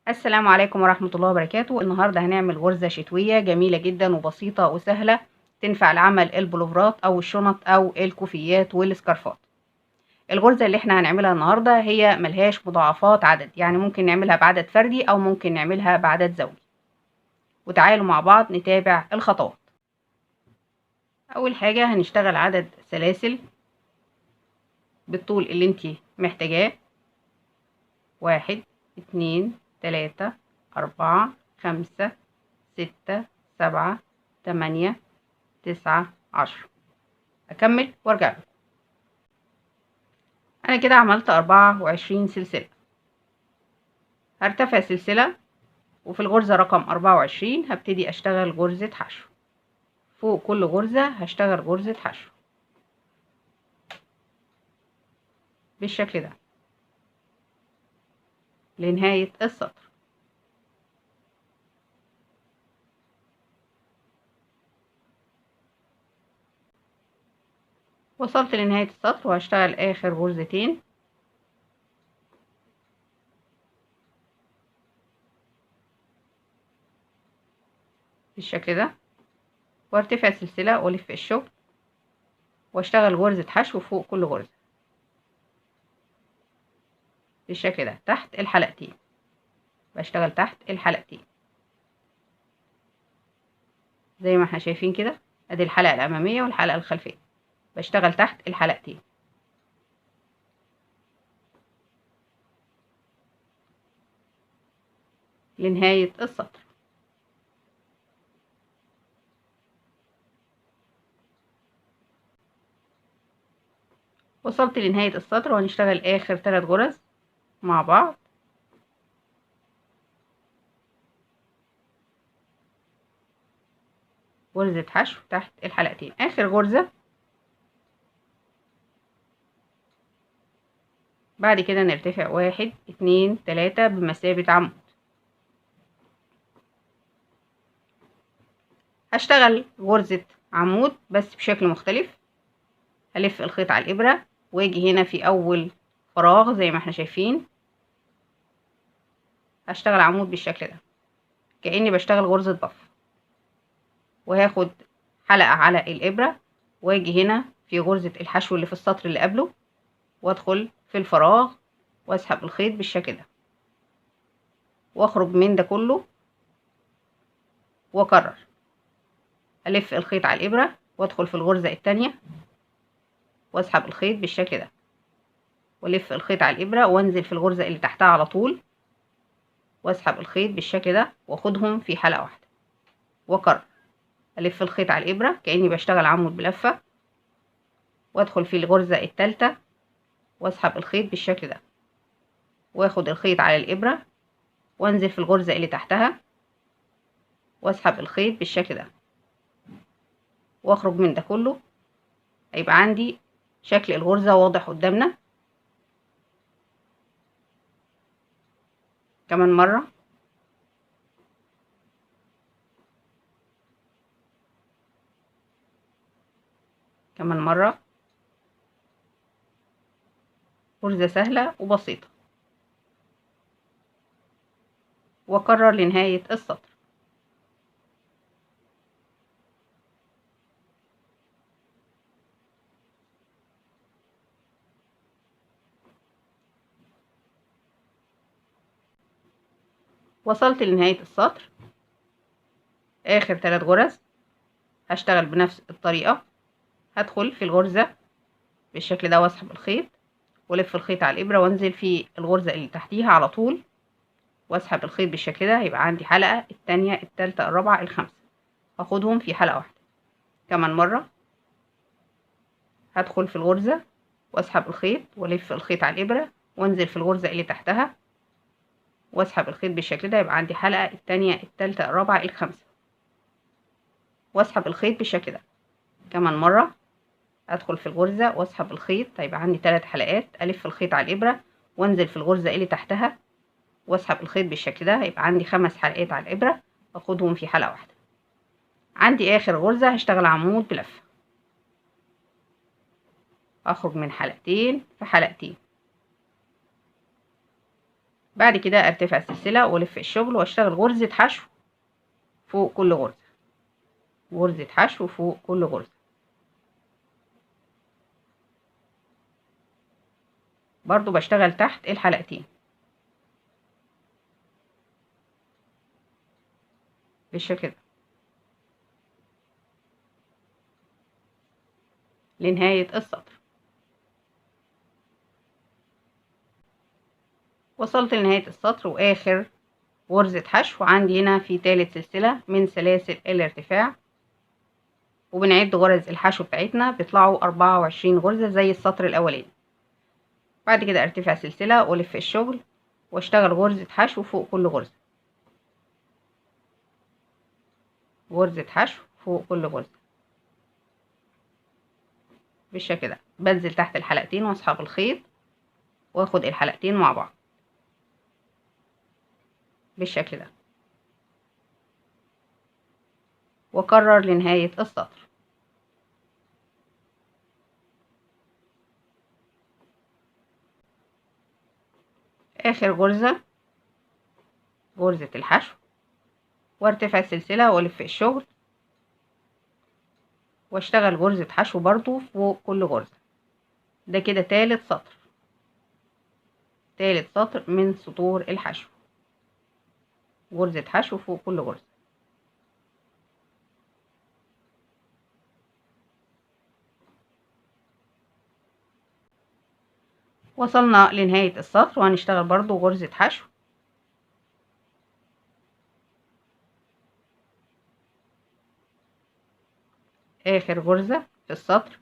السلام عليكم ورحمة الله وبركاته. النهاردة هنعمل غرزة شتوية جميلة جدا وبسيطة وسهلة، تنفع لعمل البلوفرات أو الشنط أو الكوفيات والسكارفات. الغرزة اللي احنا هنعملها النهاردة هي ملهاش مضاعفات عدد، يعني ممكن نعملها بعدد فردي أو ممكن نعملها بعدد زوجي. وتعالوا مع بعض نتابع الخطوات. أول حاجة هنشتغل عدد سلاسل بالطول اللي انتي محتاجاه: 1 2 3 4 5 6 7 8 9 10. أكمل وأرجع لكم. أنا كده عملت 24 سلسلة. هرتفع سلسلة، وفي الغرزة رقم 24 هبتدي أشتغل غرزة حشو. فوق كل غرزة هشتغل غرزة حشو بالشكل ده لنهاية السطر. وصلت لنهاية السطر وهشتغل آخر غرزتين بالشكل ده، وارتفع سلسلة والف الشغل واشتغل غرزة حشو فوق كل غرزة بالشكل ده تحت الحلقتين. بشتغل تحت الحلقتين زي ما احنا شايفين كده، ادي الحلقة الأمامية والحلقة الخلفية. بشتغل تحت الحلقتين لنهاية السطر. وصلت لنهاية السطر وهنشتغل آخر 3 غرز مع بعض. غرزة حشو تحت الحلقتين، آخر غرزة. بعد كده نرتفع 1 2 3 بمثابة عمود. هشتغل غرزة عمود بس بشكل مختلف. هلف الخيط على الإبرة واجي هنا في أول فراغ زي ما احنا شايفين، هشتغل عمود بالشكل ده كأني بشتغل غرزة ضف. وهاخد حلقة على الإبرة واجي هنا في غرزة الحشو اللي في السطر اللي قبله، وادخل في الفراغ واسحب الخيط بالشكل ده واخرج من ده كله واكرر. الف الخيط على الابره وادخل في الغرزه الثانيه واسحب الخيط بالشكل ده، والف الخيط على الابره وانزل في الغرزه اللي تحتها على طول واسحب الخيط بالشكل ده واخدهم في حلقه واحده واكرر. الف الخيط على الابره كاني بشتغل عمود بلفه وادخل في الغرزه الثالثه واسحب الخيط بالشكل ده واخد الخيط على الابره وانزل في الغرزه اللي تحتها واسحب الخيط بالشكل ده واخرج من ده كله. هيبقى عندي شكل الغرزة واضح قدامنا. كمان مرة. كمان مرة. غرزة سهلة وبسيطة، واكرر لنهاية السطر. وصلت لنهاية السطر. اخر 3 غرز هشتغل بنفس الطريقة. هدخل في الغرزة بالشكل ده واسحب الخيط والف الخيط على الابرة وانزل في الغرزة اللي تحتيها على طول واسحب الخيط بالشكل ده. يبقى عندي حلقة التانية التالتة الرابعة الخامسة، هاخدهم في حلقة واحدة. كمان مرة. هدخل في الغرزة واسحب الخيط والف الخيط على الابرة وانزل في الغرزة اللي تحتها واسحب الخيط بالشكل ده. يبقى عندي حلقة التانية التالتة الرابعة الخامسة واسحب الخيط بالشكل ده. كمان مرة. ادخل في الغرزة واسحب الخيط، هيبقى عندي 3 حلقات. الف الخيط على الابرة وانزل في الغرزة اللي تحتها واسحب الخيط بالشكل ده. هيبقى عندي 5 حلقات على الابرة، اخدهم في حلقة واحدة. عندي اخر غرزة هشتغل عمود بلفة، اخرج من حلقتين في حلقتين بعد كده ارتفع السلسلة والف الشغل واشتغل غرزة حشو فوق كل غرزة، غرزة حشو فوق كل غرزة. برضو بشتغل تحت الحلقتين بالشكل ده لنهاية السطر. وصلت لنهاية السطر واخر غرزة حشو عندي هنا في تالت سلسلة من سلاسل الارتفاع، وبنعد غرز الحشو بتاعتنا بيطلعوا 24 غرزة زي السطر الاولاني. بعد كده ارتفع سلسلة والف الشغل واشتغل غرزة حشو فوق كل غرزة، غرزة حشو فوق كل غرزة بالشكل ده. بنزل تحت الحلقتين واسحب الخيط واخد الحلقتين مع بعض بالشكل ده، واكرر لنهاية السطر. اخر غرزة غرزة الحشو، وارتفع السلسلة والف الشغل واشتغل غرزة حشو برضو فوق كل غرزة. ده كده تالت سطر، تالت سطر من سطور الحشو، غرزة حشو فوق كل غرزة. وصلنا لنهاية السطر وهنشتغل برضو غرزة حشو. اخر غرزة في السطر.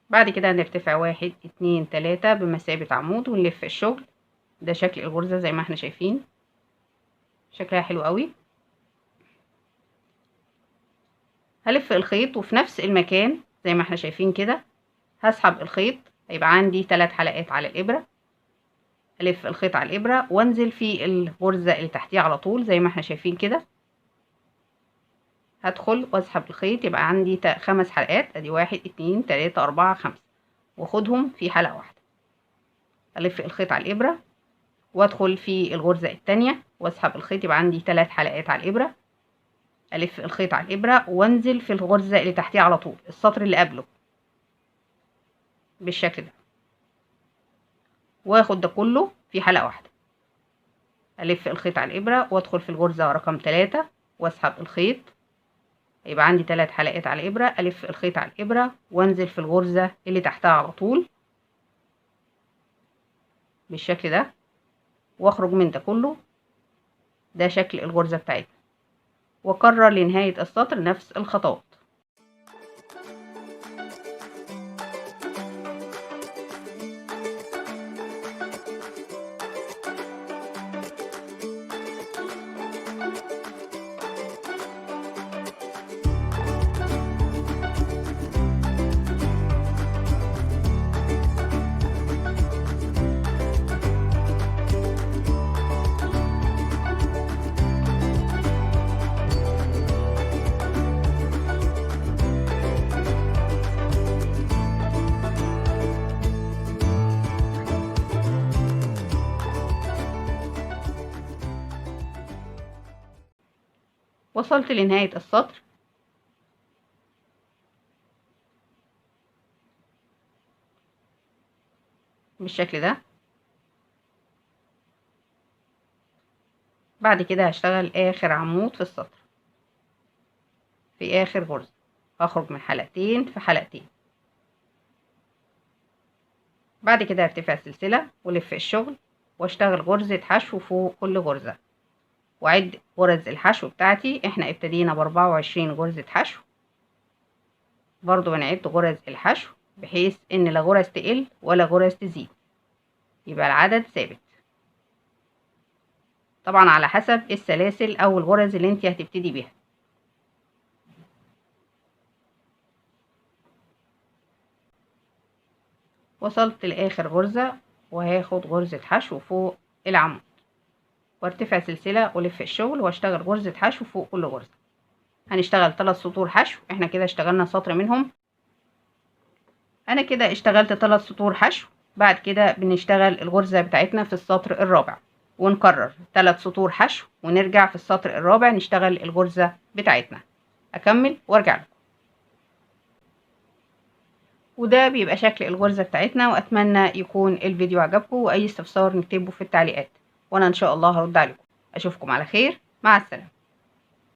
بعد كده هنرتفع 1 2 3 بمثابة عمود ونلف الشغل. ده شكل الغرزة زي ما احنا شايفين، شكلها حلو قوي. هلف الخيط وفي نفس المكان زي ما احنا شايفين كده هسحب الخيط، هيبقى عندي 3 حلقات على الابرة. الف الخيط على الابرة وانزل في الغرزة اللي تحتيها على طول زي ما احنا شايفين كده. هدخل واسحب الخيط يبقى عندي 5 حلقات، ادي 1 2 3 4 5، واخدهم في حلقة واحدة. الف الخيط على الابرة وادخل في الغرزة التانية واسحب الخيط يبقى عندي 3 حلقات على الابرة. الف الخيط على الابرة وانزل في الغرزة اللي تحتيها على طول السطر اللي قبله بالشكل ده، واخد ده كله في حلقة واحدة. الف الخيط على الابرة وادخل في الغرزة رقم 3 واسحب الخيط يبقى عندي 3 حلقات على الابرة. الف الخيط على الابرة وانزل في الغرزة اللي تحتها على طول بالشكل ده، واخرج من ده كله. ده شكل الغرزة بتاعتنا، واكرر لنهاية السطر نفس الخطوات. وصلت لنهاية السطر. بالشكل ده. بعد كده هشتغل اخر عمود في السطر في اخر غرزة، هخرج من حلقتين في حلقتين. بعد كده ارتفع سلسلة ولف الشغل واشتغل غرزة حشو فوق كل غرزة، وعد غرز الحشو بتاعتي. احنا ابتدينا ب24 غرزة حشو، برضو بنعد غرز الحشو بحيث ان لا غرز تقل ولا غرز تزيد، يبقى العدد ثابت طبعا على حسب السلاسل او الغرز اللي انت هتبتدي بيها. وصلت لاخر غرزة وهاخد غرزة حشو فوق العمود وارتفع سلسلة ولف الشغل واشتغل غرزة حشو فوق كل غرزة. هنشتغل 3 سطور حشو، احنا كده اشتغلنا سطر منهم. انا كده اشتغلت 3 سطور حشو. بعد كده بنشتغل الغرزة بتاعتنا في السطر الرابع. ونكرر 3 سطور حشو ونرجع في السطر الرابع نشتغل الغرزة بتاعتنا. أكمل وارجع لكم. وده بيبقى شكل الغرزة بتاعتنا، وأتمنى يكون الفيديو عجبكم، وأي استفسار نكتبه في التعليقات وأنا إن شاء الله هرد عليكم. أشوفكم على خير، مع السلامة.